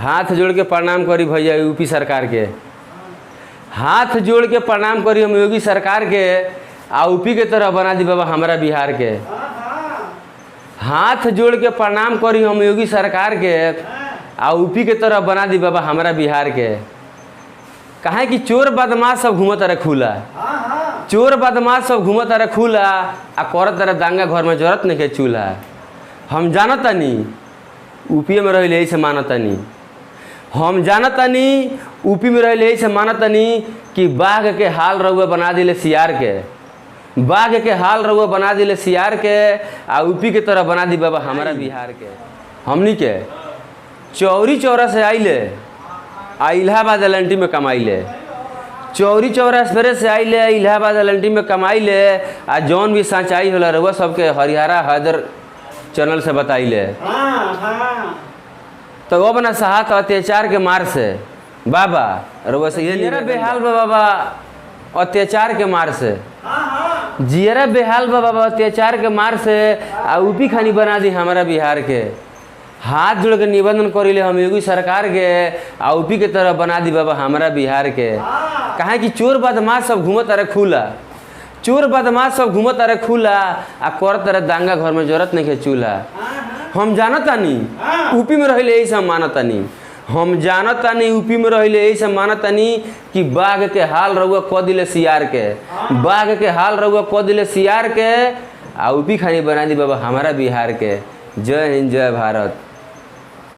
हाथ जोड़ के प्रणाम करी भैया यूपी सरकार के। हाथ जोड़ के प्रणाम करी हम योगी सरकार के, आ यूपी के तरह बना दी बाबा हमारा बिहार के। हाथ जोड़ के प्रणाम करी हम योगी सरकार के, आ यूपी के तरह बना दी बाबा हमारा बिहार के। कहे कि चोर बदमाश सब घूमत रहे खुला, चोर बदमाश सब घूमत रहे खुला, आ करत रहे दांगा घर में जरूरत नहीं के चूल्हा। हम जानतानी यूपी में रही यही से मानतानी, हम जानतानी यूपी में रही यही से मानतानी कि बाघ के हाल रउआ बना दिले सियार के, बाघ के हाल रउआ बना दिले सियार के, आ यूपी के तरह बना दी बाबा हमारा बिहार के। हमनी के चौरी चौरा से आइले आ इलाहाबाद एल में कमाइले, चौरी चौरा फेरे से आइले इलाहाबाद एल में कमाइले, आ जौन भी सच्चाई होला रउआ सबके हरिहरा हैदर चैनल से बताइले। तो वो बना सहात अत्याचार के मार से बाबा रउआ से ये बेहाल बा बाबा अत्याचार के मार से, जियरा बेहाल बा बाबा अत्याचार के मार से, आ यूपी खानी बना दी हमारा बिहार के। हाथ जोड़ के निबंधन करिले हम योगी सरकार के, आ यूपी के तरह बना दी बाबा हमारा बिहार के। कहे कि चोर बदमाश सब घूमत रहे खुला, चोर बदमाश सब घूमत रहे खुला, आ करत रहे दांगा घर में जरूरत नहीं के चूल्हा। हम जानतानी यूपी में रहिले यही से मानतानी, हम जानतानी यूपी में रहिले यही से मानतानी कि बाघ के हाल रउआ क दिले सियार के, बाघ के हाल रउआ क दिले सियार के, आ यूपी खानी बना दी बाबा हमारा बिहार के। जय हिंद जय भारत।